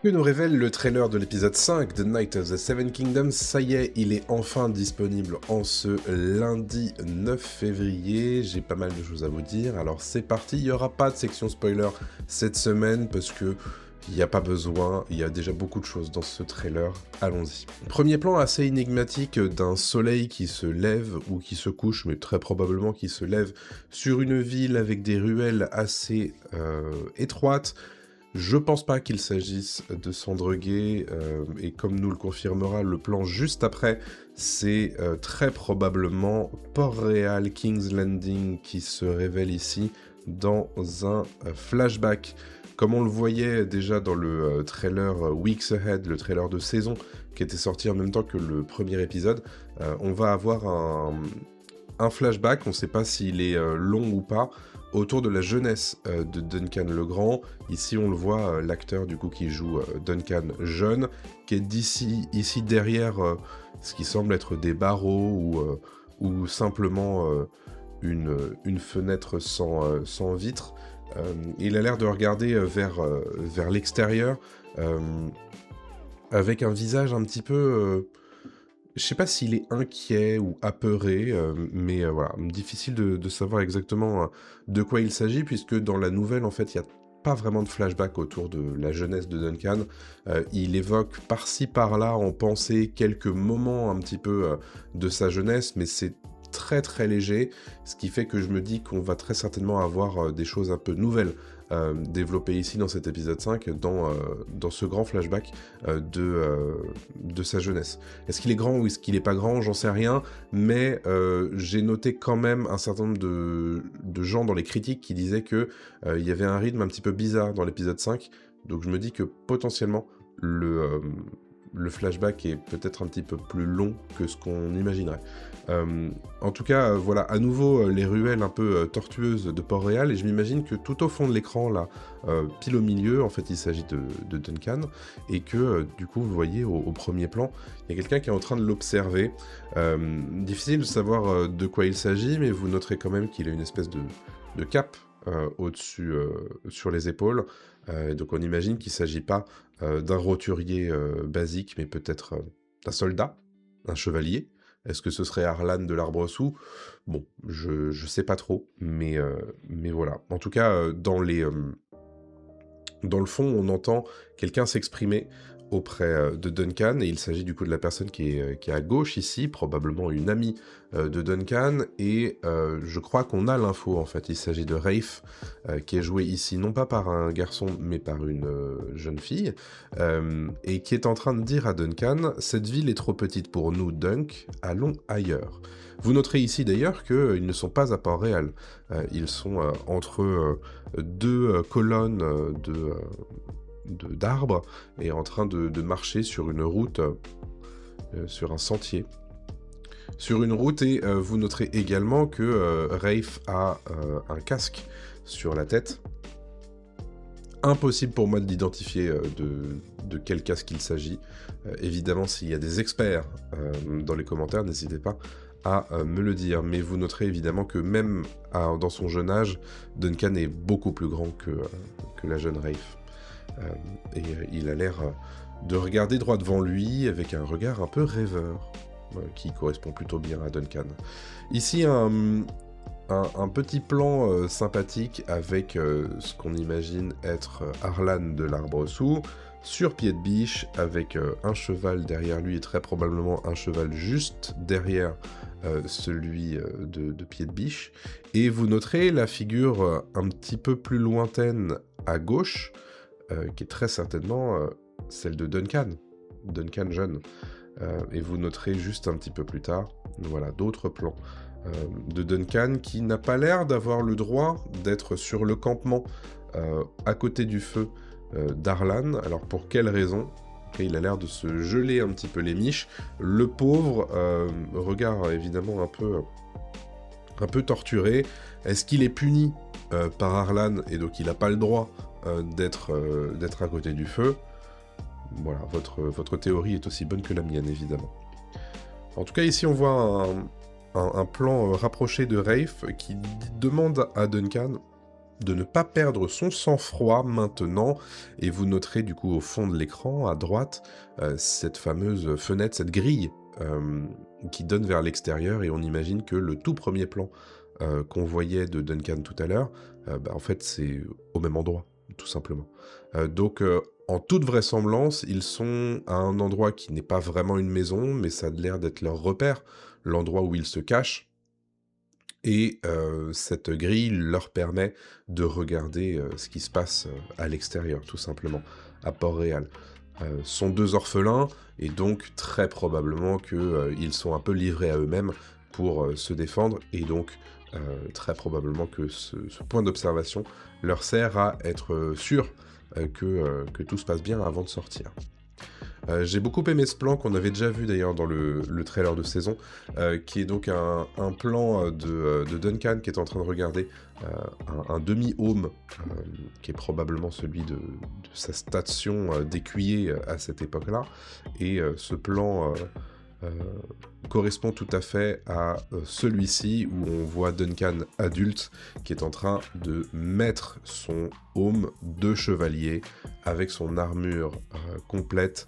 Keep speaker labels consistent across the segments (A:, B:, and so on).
A: Que nous révèle le trailer de l'épisode 5 de Night of the Seven Kingdoms. Ça y est, il est enfin disponible en ce lundi 9 février. J'ai pas mal de choses à vous dire. Alors c'est parti, il n'y aura pas de section spoiler cette semaine parce que il n'y a pas besoin, il y a déjà beaucoup de choses dans ce trailer. Allons-y. Premier plan assez énigmatique d'un soleil qui se lève ou qui se couche, mais très probablement qui se lève sur une ville avec des ruelles assez étroites. Je pense pas qu'il s'agisse de Cendreguet, et comme nous le confirmera le plan juste après, c'est très probablement Port-Réal, King's Landing qui se révèle ici dans un flashback. Comme on le voyait déjà dans le trailer Weeks Ahead, le trailer de saison qui était sorti en même temps que le premier épisode, on va avoir un flashback, on ne sait pas s'il est long ou pas, autour de la jeunesse de Duncan le Grand. Ici, on le voit, l'acteur du coup qui joue Duncan jeune, qui est ici derrière ce qui semble être des barreaux ou simplement une fenêtre sans vitre. Il a l'air de regarder vers l'extérieur avec un visage un petit peu... je sais pas s'il est inquiet ou apeuré, mais voilà, difficile de savoir exactement de quoi il s'agit, puisque dans la nouvelle, en fait, il n'y a pas vraiment de flashback autour de la jeunesse de Duncan. Il évoque par-ci, par-là, en pensée, quelques moments un petit peu de sa jeunesse, mais c'est très très léger, ce qui fait que je me dis qu'on va très certainement avoir des choses un peu nouvelles développées ici dans cet épisode 5, dans ce grand flashback de sa jeunesse. Est-ce qu'il est grand ou est-ce qu'il n'est pas grand? J'en sais rien, mais j'ai noté quand même un certain nombre de gens dans les critiques qui disaient qu'il y avait un rythme un petit peu bizarre dans l'épisode 5, donc je me dis que potentiellement le flashback est peut-être un petit peu plus long que ce qu'on imaginerait. En tout cas, voilà, à nouveau, les ruelles un peu tortueuses de Port-Réal, et je m'imagine que tout au fond de l'écran, là, pile au milieu, en fait, il s'agit de Duncan, et que, du coup, vous voyez, au premier plan, il y a quelqu'un qui est en train de l'observer. Difficile de savoir de quoi il s'agit, mais vous noterez quand même qu'il a une espèce de cape au-dessus, sur les épaules, donc on imagine qu'il ne s'agit pas d'un roturier basique, mais peut-être d'un soldat, un chevalier. Est-ce que ce serait Arlan de l'Arbre-Sous? Bon, je sais pas trop, mais voilà. En tout cas, dans le fond, on entend quelqu'un s'exprimer auprès de Duncan, et il s'agit du coup de la personne qui est à gauche ici, probablement une amie de Duncan, et je crois qu'on a l'info en fait. Il s'agit de Rafe, qui est joué ici non pas par un garçon, mais par une jeune fille, et qui est en train de dire à Duncan « Cette ville est trop petite pour nous, Dunk, allons ailleurs ». Vous noterez ici d'ailleurs qu'ils ne sont pas à Port-Réal, ils sont entre deux colonnes d'arbres et en train de marcher sur une route, sur un sentier. Sur une route, et vous noterez également que Rafe a un casque sur la tête. Impossible pour moi de l'identifier de quel casque il s'agit. Évidemment, s'il y a des experts dans les commentaires, n'hésitez pas à me le dire. Mais vous noterez évidemment que même dans son jeune âge, Duncan est beaucoup plus grand que la jeune Rafe. Et il a l'air de regarder droit devant lui avec un regard un peu rêveur, qui correspond plutôt bien à Duncan. Ici, un petit plan sympathique avec ce qu'on imagine être Arlan de l'Arbre-Sous, sur pied de biche, avec un cheval derrière lui, et très probablement un cheval juste derrière celui de pied de biche. Et vous noterez la figure un petit peu plus lointaine à gauche, qui est très certainement celle de Duncan jeune. Et vous noterez juste un petit peu plus tard, voilà, d'autres plans de Duncan qui n'a pas l'air d'avoir le droit d'être sur le campement à côté du feu d'Arlan. Alors pour quelle raison? Il a l'air de se geler un petit peu les miches. Le pauvre, regard évidemment un peu torturé. Est-ce qu'il est puni par Arlan et donc il n'a pas le droit d'être à côté du feu? Voilà, votre théorie est aussi bonne que la mienne, évidemment. En tout cas, ici, on voit un plan rapproché de Rafe qui demande à Duncan de ne pas perdre son sang-froid maintenant, et vous noterez du coup au fond de l'écran, à droite, cette fameuse fenêtre, cette grille qui donne vers l'extérieur, et on imagine que le tout premier plan qu'on voyait de Duncan tout à l'heure, en fait c'est au même endroit, tout simplement. Donc en toute vraisemblance, ils sont à un endroit qui n'est pas vraiment une maison, mais ça a l'air d'être leur repère, l'endroit où ils se cachent. Et cette grille leur permet de regarder ce qui se passe à l'extérieur, tout simplement, à Port-Réal. Sont deux orphelins, et donc très probablement qu'ils sont un peu livrés à eux-mêmes pour se défendre, et donc très probablement que ce point d'observation leur sert à être sûr que tout se passe bien avant de sortir. J'ai beaucoup aimé ce plan qu'on avait déjà vu d'ailleurs dans le trailer de saison, qui est donc un plan de Duncan qui est en train de regarder un demi-home, qui est probablement celui de sa station d'écuyer à cette époque-là. Et ce plan euh, correspond tout à fait à celui-ci où on voit Duncan adulte qui est en train de mettre son home de chevalier avec son armure complète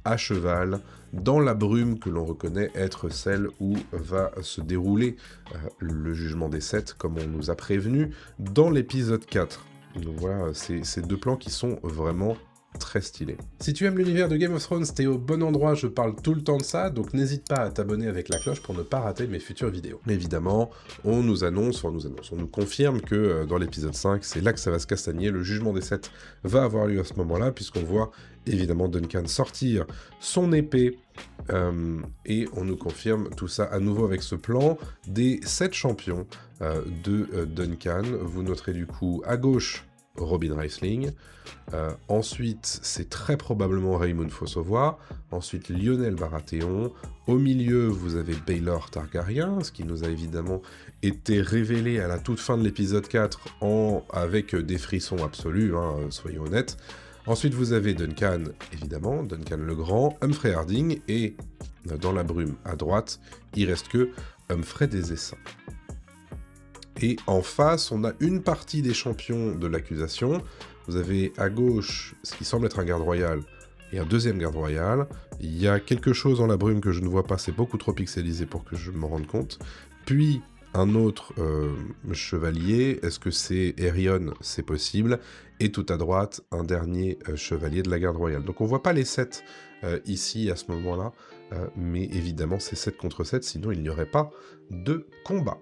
A: à cheval dans la brume que l'on reconnaît être celle où va se dérouler le jugement des sept, comme on nous a prévenu dans l'épisode 4. Donc voilà, ces deux plans qui sont vraiment très stylé. Si tu aimes l'univers de Game of Thrones, t'es au bon endroit, je parle tout le temps de ça, donc n'hésite pas à t'abonner avec la cloche pour ne pas rater mes futures vidéos. Évidemment, on nous confirme que dans l'épisode 5, c'est là que ça va se castagner, le jugement des sept va avoir lieu à ce moment-là, puisqu'on voit évidemment Duncan sortir son épée, et on nous confirme tout ça à nouveau avec ce plan des 7 champions de Duncan. Vous noterez du coup à gauche Robin Reisling, ensuite c'est très probablement Raymun Fossova, ensuite Lionel Baratheon, au milieu vous avez Baelor Targaryen, ce qui nous a évidemment été révélé à la toute fin de l'épisode 4 avec des frissons absolus, soyons honnêtes. Ensuite vous avez Duncan, évidemment, Duncan le Grand, Humphrey Harding, et dans la brume à droite, il reste que Humphrey des Essaims. Et en face, on a une partie des champions de l'accusation. Vous avez à gauche ce qui semble être un garde royal et un deuxième garde royal. Il y a quelque chose dans la brume que je ne vois pas, c'est beaucoup trop pixelisé pour que je m'en rende compte. Puis un autre chevalier, est-ce que c'est Aerion? C'est possible. Et tout à droite, un dernier chevalier de la garde royale. Donc on ne voit pas les 7 ici à ce moment-là, mais évidemment c'est 7 contre 7, sinon il n'y aurait pas de combat.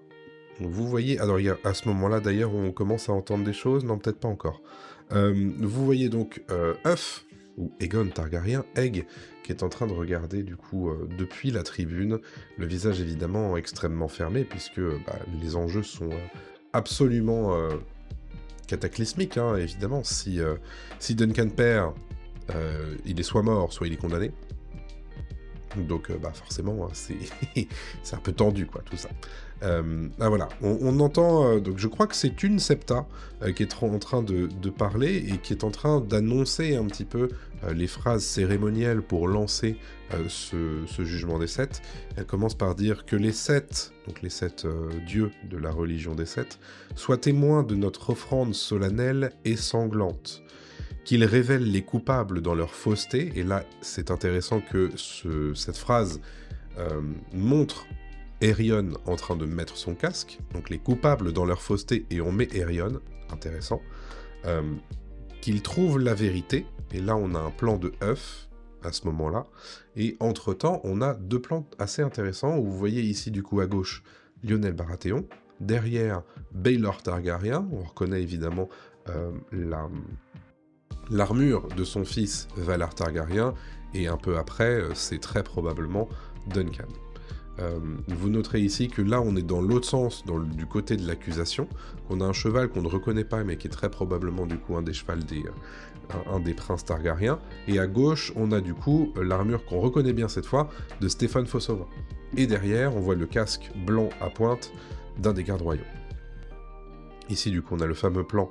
A: Vous voyez, alors à ce moment-là d'ailleurs on commence à entendre des choses, non peut-être pas encore. Vous voyez donc Huff, ou Aegon Targaryen, Egg, qui est en train de regarder du coup depuis la tribune, le visage évidemment extrêmement fermé, puisque les enjeux sont absolument cataclysmiques, évidemment. Si Duncan perd, il est soit mort, soit il est condamné. Donc forcément, c'est un peu tendu, quoi, tout ça. Voilà, on entend, donc je crois que c'est une septa qui est en train de parler et qui est en train d'annoncer un petit peu les phrases cérémonielles pour lancer ce jugement des sept. Elle commence par dire que les sept, donc les 7 dieux de la religion des sept, soient témoins de notre offrande solennelle et sanglante. Qu'ils révèlent les coupables dans leur fausseté, et là c'est intéressant que cette phrase montre Aerion en train de mettre son casque, donc les coupables dans leur fausseté, et on met Aerion, intéressant, qu'ils trouvent la vérité, et là on a un plan de Huff à ce moment-là, et entre-temps on a 2 plans assez intéressants, où vous voyez ici du coup à gauche Lionel Baratheon, derrière Baelor Targaryen, on reconnaît évidemment l'armure de son fils Valar Targaryen, et un peu après, c'est très probablement Duncan. Vous noterez ici que là, on est dans l'autre sens, du côté de l'accusation. On a un cheval qu'on ne reconnaît pas, mais qui est très probablement du coup un des princes Targaryens. Et à gauche, on a du coup l'armure qu'on reconnaît bien cette fois, de Stefan Fossova. Et derrière, on voit le casque blanc à pointe d'un des gardes royaux. Ici, du coup, on a le fameux plan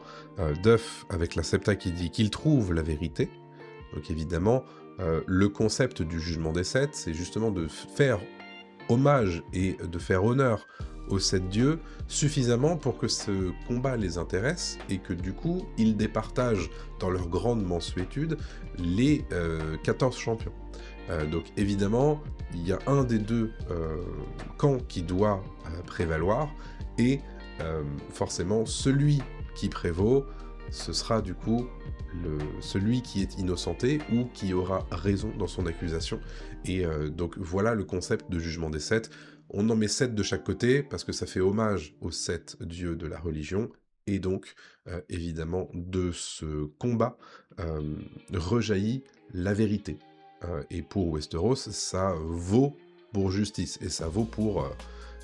A: d'Huff avec la septa qui dit qu'il trouve la vérité. Donc évidemment, le concept du jugement des sept, c'est justement de faire hommage et de faire honneur aux 7 dieux suffisamment pour que ce combat les intéresse et que du coup, ils départagent dans leur grande mansuétude les 14 champions. Donc évidemment, il y a un des deux camps qui doit prévaloir, et forcément, celui qui prévaut, ce sera du coup celui qui est innocenté ou qui aura raison dans son accusation. Et donc voilà le concept de jugement des 7. On en met 7 de chaque côté, parce que ça fait hommage aux 7 dieux de la religion, et donc, évidemment, de ce combat rejaillit la vérité. Et pour Westeros, ça vaut pour justice, et ça vaut pour...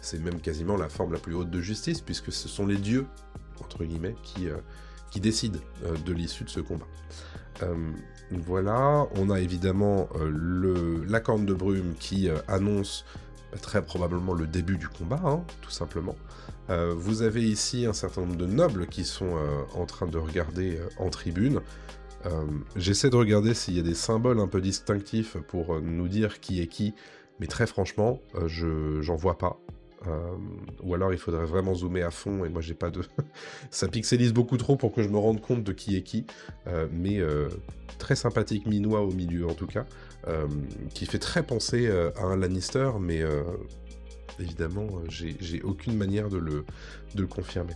A: c'est même quasiment la forme la plus haute de justice, puisque ce sont les dieux, entre guillemets, qui décident de l'issue de ce combat. Voilà, on a évidemment la corne de brume qui annonce très probablement le début du combat, hein, tout simplement. Vous avez ici un certain nombre de nobles qui sont en train de regarder en tribune. J'essaie de regarder s'il y a des symboles un peu distinctifs pour nous dire qui est qui, mais très franchement, j'en vois pas. Ou alors il faudrait vraiment zoomer à fond, et moi j'ai pas de... ça pixelise beaucoup trop pour que je me rende compte de qui est qui, mais très sympathique minois au milieu en tout cas, qui fait très penser à un Lannister, mais évidemment j'ai aucune manière de le confirmer.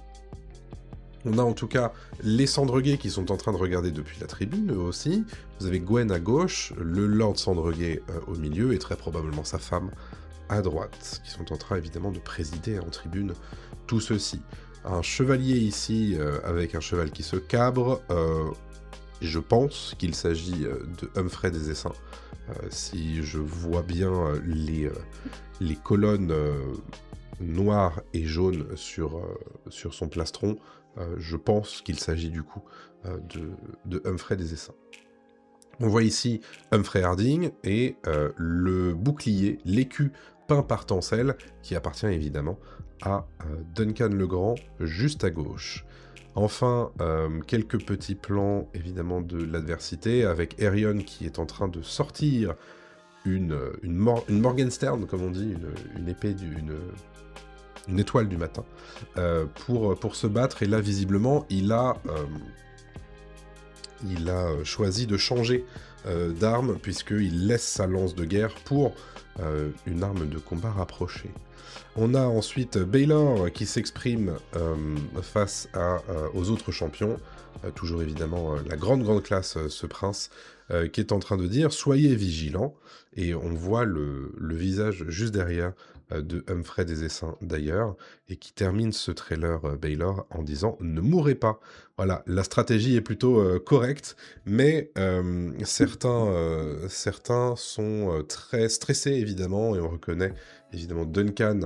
A: On a en tout cas les Cendreguets qui sont en train de regarder depuis la tribune, eux aussi. Vous avez Gwen à gauche, le Lord Cendreguet au milieu, et très probablement sa femme à droite, qui sont en train évidemment de présider en tribune tout ceci. Un chevalier ici, avec un cheval qui se cabre, je pense qu'il s'agit de Humphrey des Essaims. Si je vois bien les colonnes noires et jaunes sur son plastron, je pense qu'il s'agit du coup de Humphrey des Essaims. On voit ici Humphrey Harding et le bouclier, l'écu peint par Tancel, qui appartient évidemment à Duncan le Grand, juste à gauche. Enfin, quelques petits plans évidemment de l'adversité, avec Aerion qui est en train de sortir une Morgenstern, comme on dit, une épée une étoile du matin, pour se battre. Et là, visiblement, il a choisi de changer d'arme, puisqu'il laisse sa lance de guerre pour une arme de combat rapprochée. On a ensuite Baelor qui s'exprime face aux autres champions, toujours évidemment la grande classe, ce prince, qui est en train de dire « Soyez vigilants », et on voit le visage juste derrière de Humphrey des Essaims d'ailleurs, et qui termine ce trailer Baelor en disant « Ne mourrez pas ». Voilà, la stratégie est plutôt correcte, mais certains sont très stressés évidemment, et on reconnaît évidemment Duncan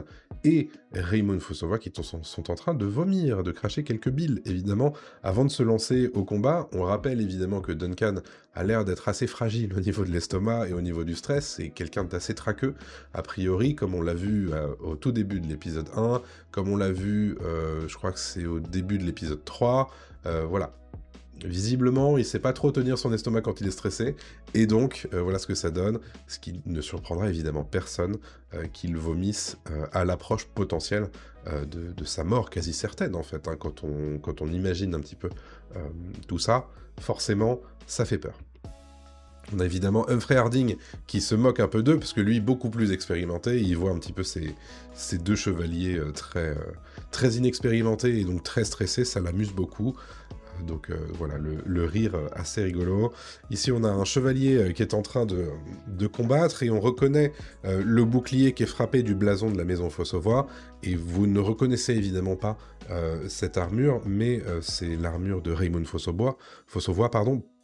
A: et Raymond Fossova qui sont en train de vomir, de cracher quelques billes, évidemment, avant de se lancer au combat. On rappelle évidemment que Duncan a l'air d'être assez fragile au niveau de l'estomac et au niveau du stress, c'est quelqu'un d'assez traqueux, a priori, comme on l'a vu au tout début de l'épisode 1, comme on l'a vu, je crois que c'est au début de l'épisode 3, voilà. Visiblement, il sait pas trop tenir son estomac quand il est stressé, et donc voilà ce que ça donne, ce qui ne surprendra évidemment personne qu'il vomisse à l'approche potentielle de sa mort quasi certaine en fait, hein, quand on imagine un petit peu tout ça, forcément ça fait peur. On a évidemment Humphrey Harding qui se moque un peu d'eux, parce que lui, beaucoup plus expérimenté, il voit un petit peu ces deux chevaliers très inexpérimentés et donc très stressés, ça l'amuse beaucoup. Donc voilà, le rire assez rigolo. Ici, on a un chevalier qui est en train de combattre, et on reconnaît le bouclier qui est frappé du blason de la maison Fossova, et vous ne reconnaissez évidemment pas cette armure, mais c'est l'armure de Raymond Fossova.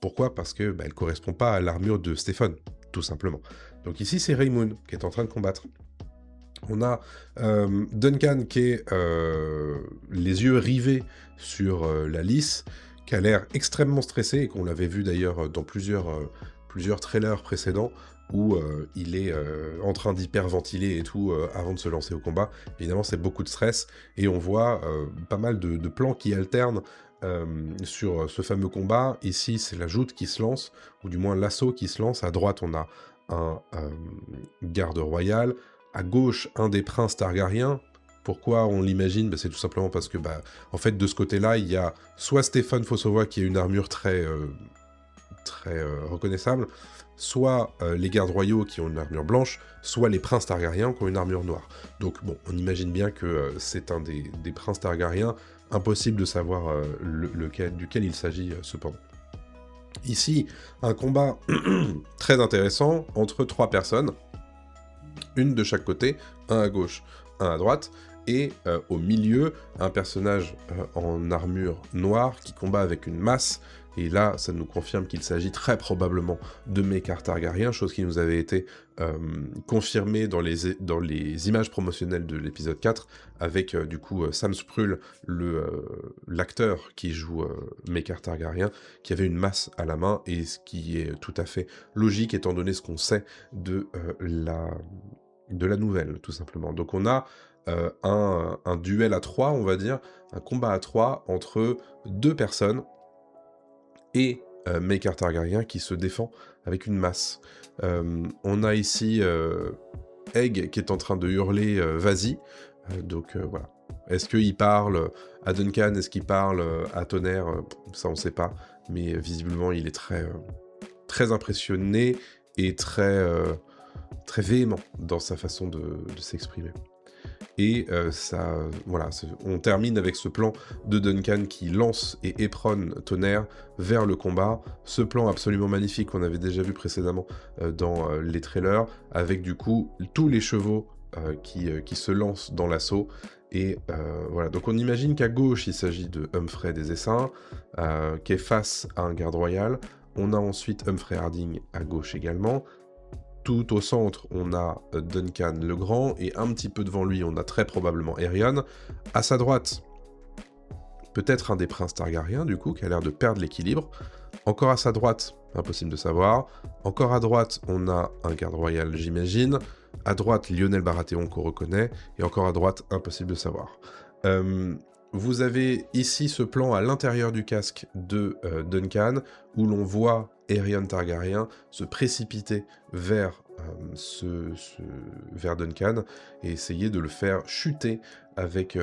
A: Pourquoi ? Parce que elle correspond pas à l'armure de Stéphane, tout simplement. Donc ici, c'est Raymond qui est en train de combattre. On a Duncan qui est les yeux rivés sur la lice, qui a l'air extrêmement stressé, et qu'on l'avait vu d'ailleurs dans plusieurs trailers précédents, où il est en train d'hyperventiler et tout avant de se lancer au combat. Évidemment, c'est beaucoup de stress, et on voit pas mal de plans qui alternent sur ce fameux combat. Ici, c'est la joute qui se lance, ou du moins l'assaut qui se lance. À droite, on a un garde royal. À gauche, un des princes Targaryens. Pourquoi on l'imagine? Bah, c'est tout simplement parce que, bah, en fait, de ce côté-là, il y a soit Stéphane Fossovoa qui a une armure très reconnaissable, soit les gardes royaux qui ont une armure blanche, soit les princes Targaryens qui ont une armure noire. Donc bon, on imagine bien que c'est un des princes Targaryens, impossible de savoir duquel il s'agit cependant. Ici, un combat très intéressant entre 3 personnes, une de chaque côté, un à gauche, un à droite, et au milieu, un personnage en armure noire qui combat avec une masse, et là, ça nous confirme qu'il s'agit très probablement de Maekar Targaryen, chose qui nous avait été confirmée dans les images promotionnelles de l'épisode 4, avec du coup Sam Spruill, l'acteur qui joue Maekar Targaryen, qui avait une masse à la main, et ce qui est tout à fait logique étant donné ce qu'on sait de la nouvelle, tout simplement. Donc on a un duel à 3, on va dire, un combat à 3 entre 2 personnes, et Maekar Targaryen qui se défend avec une masse. On a ici Egg qui est en train de hurler vas-y. Donc voilà. Est-ce qu'il parle à Duncan? Est-ce qu'il parle à Tonnerre? Ça on sait pas. Mais visiblement il est très impressionné et très véhément dans sa façon de s'exprimer. Et voilà, on termine avec ce plan de Duncan qui lance et éperonne Tonnerre vers le combat. Ce plan absolument magnifique qu'on avait déjà vu précédemment dans les trailers, avec du coup tous les chevaux qui se lancent dans l'assaut. Et voilà, donc on imagine qu'à gauche, il s'agit de Humphrey des Essaims, qui est face à un garde royal. On a ensuite Humphrey Harding à gauche également. Tout au centre, on a Duncan le Grand, et un petit peu devant lui, on a très probablement Aerion. À sa droite, peut-être un des princes Targaryens, du coup, qui a l'air de perdre l'équilibre. Encore à sa droite, impossible de savoir. Encore à droite, on a un garde royal, j'imagine. À droite, Lionel Baratheon, qu'on reconnaît. Et encore à droite, impossible de savoir. Vous avez ici ce plan à l'intérieur du casque de Duncan, où l'on voit Aerion Targaryen se précipiter vers vers Duncan et essayer de le faire chuter avec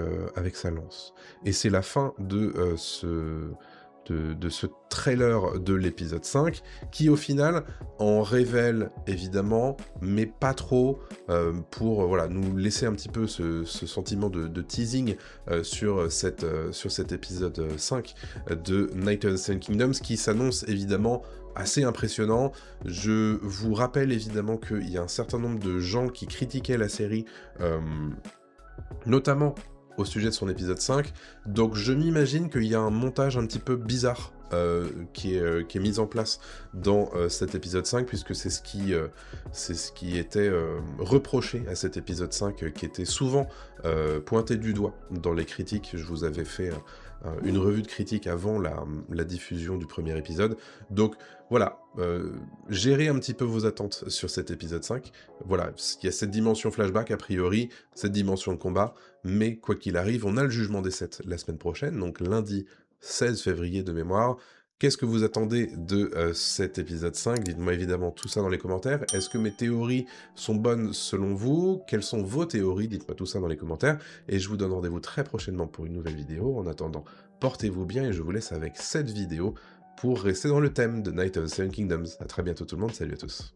A: sa lance. Et c'est la fin de ce trailer de l'épisode 5, qui au final en révèle évidemment, mais pas trop, pour voilà, nous laisser un petit peu ce sentiment de teasing sur cet épisode 5 de Night of the Seven Kingdoms, qui s'annonce évidemment assez impressionnant. Je vous rappelle évidemment qu'il y a un certain nombre de gens qui critiquaient la série, notamment au sujet de son épisode 5, donc je m'imagine qu'il y a un montage un petit peu bizarre qui est mis en place dans cet épisode 5, puisque c'est ce qui était reproché à cet épisode 5, qui était souvent pointé du doigt dans les critiques. Je vous avais fait une revue de critique avant la diffusion du premier épisode, donc voilà, gérez un petit peu vos attentes sur cet épisode 5, voilà, il y a cette dimension flashback a priori, cette dimension de combat, mais quoi qu'il arrive, on a le jugement des 7 la semaine prochaine, donc lundi 16 février de mémoire. Qu'est-ce que vous attendez de cet épisode 5? Dites-moi évidemment tout ça dans les commentaires. Est-ce que mes théories sont bonnes selon vous? Quelles sont vos théories? Dites-moi tout ça dans les commentaires. Et je vous donne rendez-vous très prochainement pour une nouvelle vidéo. En attendant, portez-vous bien et je vous laisse avec cette vidéo pour rester dans le thème de Night of the Seven Kingdoms. A très bientôt tout le monde, salut à tous.